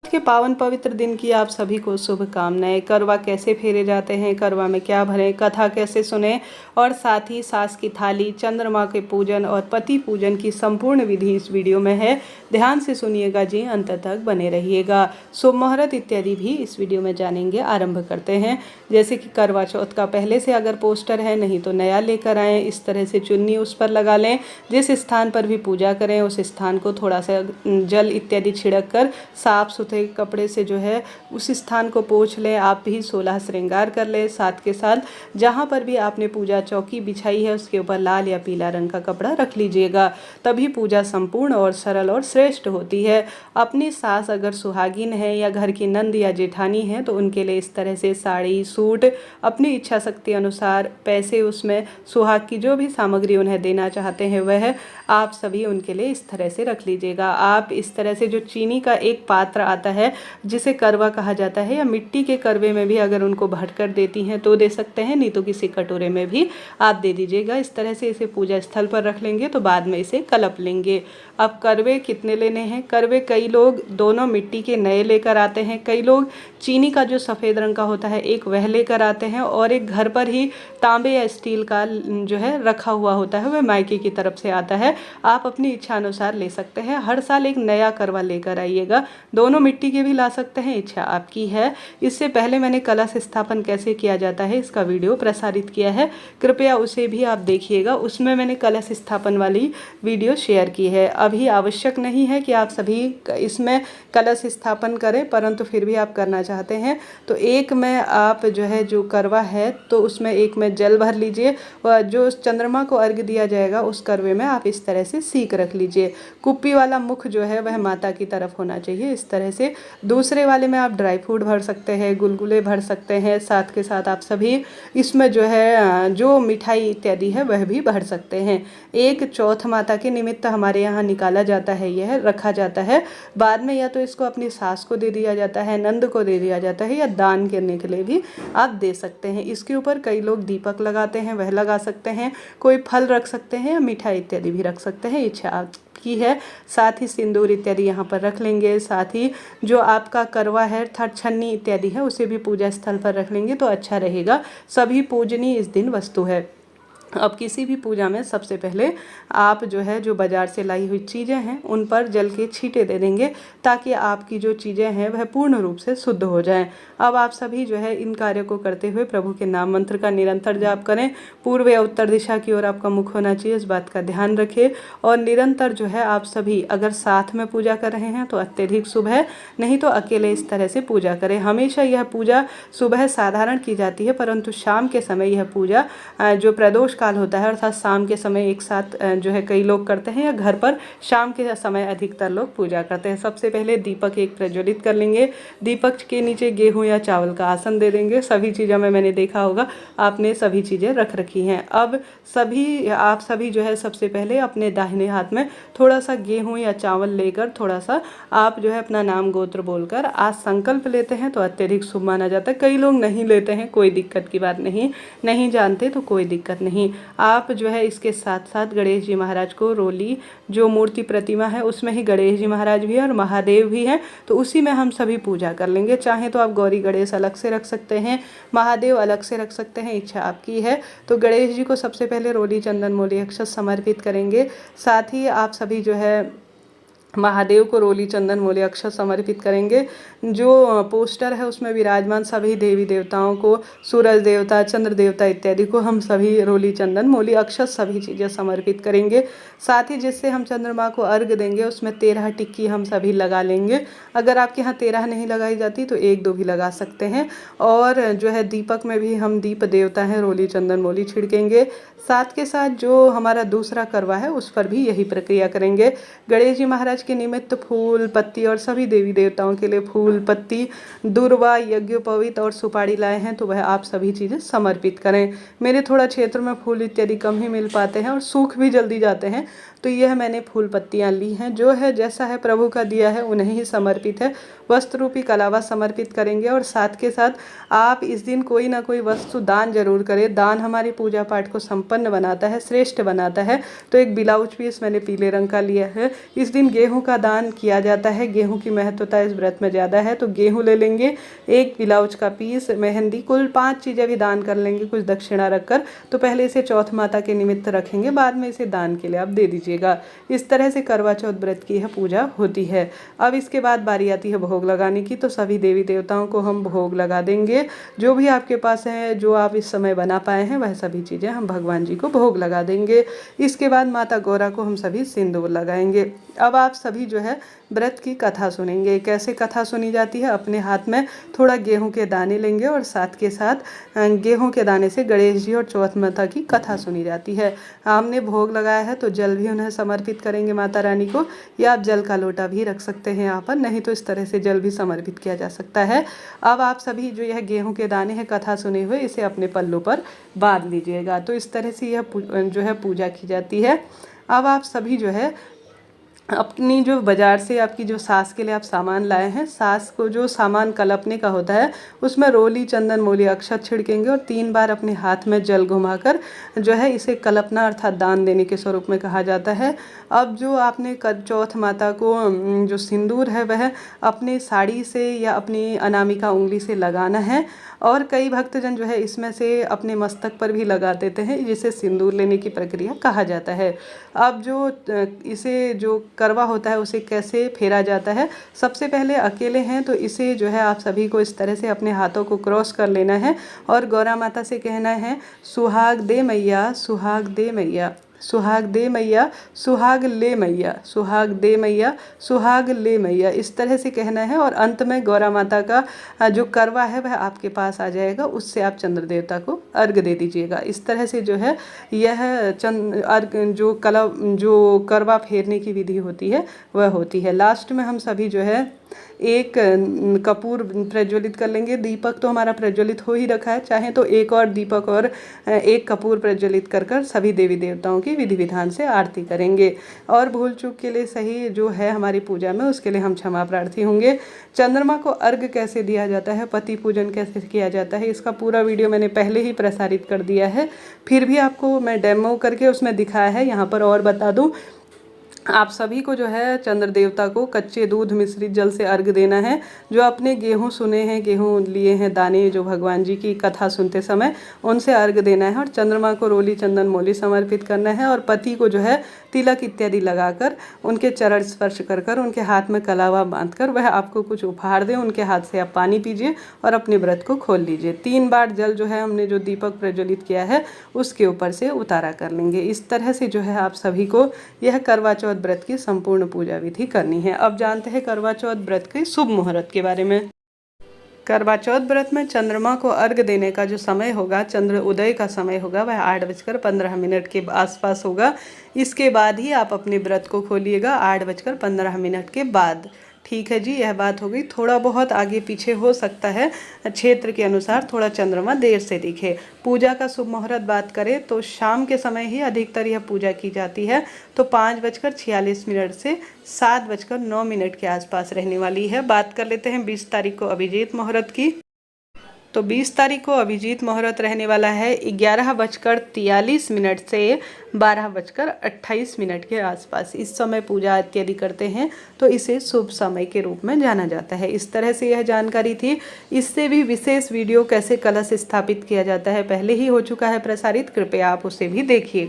के पावन पवित्र दिन की आप सभी को शुभकामनाएं। करवा कैसे फेरे जाते हैं, करवा में क्या भरें, कथा कैसे सुने और साथ ही सास की थाली, चंद्रमा के पूजन और पति पूजन की संपूर्ण विधि इस वीडियो में है। ध्यान से सुनिएगा जी, अंत तक बने रहिएगा। शुभ मुहूर्त इत्यादि भी इस वीडियो में जानेंगे। आरंभ करते हैं। जैसे कि करवा चौथ का पहले से अगर पोस्टर है, नहीं तो नया लेकर आएँ। इस तरह से चुन्नी उस पर लगा लें। जिस स्थान पर भी पूजा करें उस स्थान को थोड़ा सा जल इत्यादि छिड़क कर साफ सुथरे कपड़े से जो है उस स्थान को पोंछ लें। आप भी 16 श्रृंगार कर लें। साथ के साथ जहाँ पर भी आपने पूजा चौकी बिछाई है उसके ऊपर लाल या पीला रंग का कपड़ा रख लीजिएगा, तभी पूजा संपूर्ण और सरल और श्रेष्ठ होती है। अपनी सास अगर सुहागिन है या घर की नंद या जेठानी है तो उनके लिए इस तरह से साड़ी, सूट अपनी इच्छा शक्ति अनुसार पैसे, उसमें सुहाग की जो भी सामग्री उन्हें देना चाहते हैं वह आप सभी उनके लिए इस तरह से रख लीजिएगा। आप इस तरह से जो चीनी का एक पात्र आता है जिसे करवा कहा जाता है, या मिट्टी के करवे में भी अगर उनको भर कर देती हैं तो दे सकते हैं, नहीं तो किसी कटोरे में भी आप दे दीजिएगा। इस तरह से इसे पूजा स्थल पर रख लेंगे तो बाद में इसे कलप लेंगे। अब करवे कितने लेने हैं? करवे कई लोग दोनों मिट्टी के नए लेकर आते हैं, कई लोग चीनी का जो सफ़ेद रंग का होता है एक वह लेकर आते हैं, और एक घर पर ही तांबे या स्टील का जो है रखा हुआ होता है वह मायके की तरफ से आता है। आप अपनी इच्छा अनुसार ले सकते हैं। हर साल एक नया करवा लेकर आइएगा। दोनों मिट्टी के भी ला सकते हैं, इच्छा आपकी है। इससे पहले मैंने कलश स्थापन कैसे किया जाता है इसका वीडियो प्रसारित किया है, कृपया उसे भी आप देखिएगा। उसमें मैंने कलश स्थापन वाली वीडियो शेयर की है। अभी आवश्यक नहीं है कि आप सभी इसमें कलश स्थापन करें, परंतु फिर भी आप करना चाहते हैं तो एक में आप जो है जो करवा है तो उसमें एक में जल भर लीजिए, और जो चंद्रमा को अर्घ्य दिया जाएगा उस करवे में आप इस तरह से सीख रख लीजिए। कुप्पी वाला मुख जो है वह माता की तरफ होना चाहिए इस तरह से। दूसरे वाले में आप ड्राई फ्रूट भर सकते हैं, गुलगुले भर सकते हैं। साथ के साथ आप सभी इसमें जो है जो मिठाई इत्यादि है वह भी भर सकते हैं। एक चौथ माता के निमित्त हमारे यहाँ निकाला जाता है, यह रखा जाता है। बाद में या तो इसको अपनी सास को दे दिया जाता है, नंद को दे दिया जाता है, या दान करने के लिए भी आप दे सकते हैं। इसके ऊपर कई लोग दीपक लगाते हैं, वह लगा सकते हैं। कोई फल रख सकते हैं या मिठाई इत्यादि भी रख सकते हैं, इच्छा आपकी है। साथ ही सिंदूर इत्यादि यहाँ पर रख लेंगे। साथ ही जो आपका करवा है अर्थात छन्नी इत्यादि है उसे भी पूजा स्थल पर रख लेंगे तो अच्छा रहेगा। सभी पूजनीय इस दिन वस्तु है। अब किसी भी पूजा में सबसे पहले आप जो है जो बाज़ार से लाई हुई चीज़ें हैं उन पर जल के छींटे दे देंगे, ताकि आपकी जो चीज़ें हैं वह पूर्ण रूप से शुद्ध हो जाएं। अब आप सभी जो है इन कार्यों को करते हुए प्रभु के नाम मंत्र का निरंतर जाप करें। पूर्व या उत्तर दिशा की ओर आपका मुख होना चाहिए, इस बात का ध्यान रखें। और निरंतर जो है आप सभी अगर साथ में पूजा कर रहे हैं तो अत्यधिक शुभ है, नहीं तो अकेले इस तरह से पूजा करें। हमेशा यह पूजा सुबह साधारण की जाती है, परंतु शाम के समय यह पूजा जो प्रदोष काल होता है अर्थात शाम के समय एक साथ जो है कई लोग करते हैं, या घर पर शाम के समय अधिकतर लोग पूजा करते हैं। सबसे पहले दीपक एक प्रज्वलित कर लेंगे। दीपक के नीचे गेहूं या चावल का आसन दे देंगे। सभी चीज़ों में मैंने देखा होगा आपने सभी चीज़ें रख रखी हैं। अब आप सभी जो है सबसे पहले अपने दाहिने हाथ में थोड़ा सा गेहूँ या चावल लेकर थोड़ा सा आप जो है अपना नाम गोत्र बोलकर आज संकल्प लेते हैं तो अत्यधिक शुभ माना जाता है। कई लोग नहीं लेते हैं, कोई दिक्कत की बात नहीं, नहीं जानते तो कोई दिक्कत नहीं। आप जो है इसके साथ साथ गणेश जी महाराज को रोली जो मूर्ति प्रतिमा है उसमें ही गणेश जी महाराज भी है और महादेव भी हैं, तो उसी में हम सभी पूजा कर लेंगे। चाहे तो आप गौरी गणेश अलग से रख सकते हैं, महादेव अलग से रख सकते हैं, इच्छा आपकी है। तो गणेश जी को सबसे पहले रोली चंदन मोली अक्षत समर्पित करेंगे। साथ ही आप सभी जो है महादेव को रोली चंदन मोले अक्षत समर्पित करेंगे। जो पोस्टर है उसमें विराजमान सभी देवी देवताओं को, सूरज देवता, चंद्र देवता इत्यादि को हम सभी रोली चंदन मोली अक्षत सभी चीज़ें समर्पित करेंगे। साथ ही जिससे हम चंद्रमा को अर्घ देंगे उसमें 13 टिक्की हम सभी लगा लेंगे। अगर आपके यहाँ 13 नहीं लगाई जाती तो 1-2 भी लगा सकते हैं। और जो है दीपक में भी हम दीप देवता हैं रोली चंदन मोली छिड़केंगे। साथ के साथ जो हमारा दूसरा करवा है उस पर भी यही प्रक्रिया करेंगे। गणेश जी महाराज के निमित्त फूल पत्ती और सभी देवी देवताओं के लिए फूल पत्ती, दूर्वा, यज्ञोपवीत और सुपारी लाए हैं तो वह आप सभी चीज़ें समर्पित करें। मेरे थोड़ा क्षेत्र में फूल इत्यादि कम ही मिल पाते हैं और सूख भी जल्दी जाते हैं, तो यह मैंने फूल पत्तियाँ ली हैं। जो है जैसा है प्रभु का दिया है उन्हें ही समर्पित है। वस्त्र रूपी कलावा समर्पित करेंगे और साथ के साथ आप इस दिन कोई ना कोई वस्तु दान जरूर करें। दान हमारी पूजा पाठ को संपन्न बनाता है, श्रेष्ठ बनाता है। तो एक ब्लाउज पीस मैंने पीले रंग का लिया है। इस दिन गेहूं का दान किया जाता है। गेहूं की महत्वता इस व्रत में ज़्यादा है, तो गेहूं ले लेंगे, एक ब्लाउज का पीस, मेहंदी, कुल 5 चीज़ें भी दान कर लेंगे कुछ दक्षिणा रखकर। तो पहले इसे चौथ माता के निमित्त रखेंगे, बाद में इसे दान के लिए आप दे दीजिएगा। इस तरह से करवा चौथ व्रत की यह पूजा होती है। अब इसके बाद बारी आती है भोग लगाने की। तो सभी देवी देवताओं को हम भोग लगा देंगे। जो भी आपके पास है, जो आप इस समय बना पाए हैं, वह सभी चीज़ें हम भगवान जी को भोग लगा देंगे। इसके बाद माता गौरा को हम सभी सिंदूर लगाएंगे। अब आप सभी जो है व्रत की कथा सुनेंगे। कैसे कथा सुनी जाती है? अपने हाथ में थोड़ा गेहूं के दाने लेंगे और साथ के साथ गेहूं के दाने से गणेश जी और चौथ माता की कथा सुनी जाती है। हमने भोग लगाया है तो जल भी उन्हें समर्पित करेंगे माता रानी को, या आप जल का लोटा भी रख सकते हैं यहाँ पर, नहीं तो इस तरह से जल भी समर्पित किया जा सकता है। अब आप सभी जो यह गेहूं के दाने हैं कथा सुने हुए, इसे अपने पल्लू पर बांध लीजिएगा। तो इस तरह से यह जो है पूजा की जाती है। अब आप सभी जो है अपनी जो बाज़ार से आपकी जो सास के लिए आप सामान लाए हैं, सास को जो सामान कलपने का होता है उसमें रोली, चंदन, मोली, अक्षत छिड़केंगे और 3 बार अपने हाथ में जल घुमाकर जो है इसे कलपना अर्थात दान देने के स्वरूप में कहा जाता है। अब जो आपने चौथ माता को जो सिंदूर है वह अपने साड़ी से या अपनी अनामिका उंगली से लगाना है, और कई भक्तजन जो है इसमें से अपने मस्तक पर भी लगा देते हैं, जिसे सिंदूर लेने की प्रक्रिया कहा जाता है। अब जो इसे जो करवा होता है उसे कैसे फेरा जाता है? सबसे पहले अकेले हैं तो इसे जो है आप सभी को इस तरह से अपने हाथों को क्रॉस कर लेना है और गौरा माता से कहना है, सुहाग दे मैया, सुहाग दे मैया, सुहाग दे मैया, सुहाग ले मैया, सुहाग दे मैया, सुहाग ले मैया, इस तरह से कहना है। और अंत में गौरा माता का जो करवा है वह आपके पास आ जाएगा, उससे आप चंद्र देवता को अर्घ दे दीजिएगा। इस तरह से जो है यह अर्घ जो करवा फेरने की विधि होती है वह होती है। लास्ट में हम सभी जो है एक कपूर प्रज्वलित कर लेंगे। दीपक तो हमारा प्रज्वलित हो ही रखा है, चाहे तो एक और दीपक और एक कपूर प्रज्वलित कर सभी देवी देवताओं की विधि विधान से आरती करेंगे। और भूल चूक के लिए सही जो है हमारी पूजा में, उसके लिए हम क्षमा प्रार्थी होंगे। चंद्रमा को अर्घ कैसे दिया जाता है, पति पूजन कैसे किया जाता है, इसका पूरा वीडियो मैंने पहले ही प्रसारित कर दिया है। फिर भी आपको मैं डेमो करके उसमें दिखाया है, यहाँ पर और बता दूँ। आप सभी को जो है चंद्र देवता को कच्चे दूध मिश्रित जल से अर्घ देना है। जो अपने गेहूं सुने हैं, गेहूं लिए हैं दाने, जो भगवान जी की कथा सुनते समय उनसे अर्घ देना है। और चंद्रमा को रोली, चंदन, मोली समर्पित करना है। और पति को जो है तिलक इत्यादि लगाकर उनके चरण स्पर्श कर कर उनके हाथ में कलावा बांधकर वह आपको कुछ उपहार दें। उनके हाथ से आप पानी पीजिए और अपने व्रत को खोल लीजिए। 3 बार जल जो है हमने जो दीपक प्रज्वलित किया है उसके ऊपर से उतारा कर लेंगे। इस तरह से जो है आप सभी को यह करवा चौथ व्रत की संपूर्ण पूजा विधि करनी है। अब जानते हैं करवा चौथ व्रत के शुभ मुहूर्त के बारे में। करवा चौथ व्रत में चंद्रमा को अर्घ देने का जो समय होगा, चंद्र उदय का समय होगा, वह 8:15 के आसपास होगा। इसके बाद ही आप अपने व्रत को खोलिएगा, 8:15 के बाद। ठीक है जी, यह बात हो गई। थोड़ा बहुत आगे पीछे हो सकता है, क्षेत्र के अनुसार थोड़ा चंद्रमा देर से दिखे। पूजा का शुभ मुहूर्त बात करें तो शाम के समय ही अधिकतर यह पूजा की जाती है। तो 5:46 से 7:09 के आसपास रहने वाली है। बात कर लेते हैं 20 तारीख को अभिजीत मुहूर्त की। तो 20 तारीख को अभिजीत मुहूर्त रहने वाला है 11:43 से 12:28 के आसपास। इस समय पूजा इत्यादि करते हैं तो इसे शुभ समय के रूप में जाना जाता है। इस तरह से यह जानकारी थी। इससे भी विशेष वीडियो कैसे कलश स्थापित किया जाता है पहले ही हो चुका है प्रसारित, कृपया आप उसे भी देखिएगा।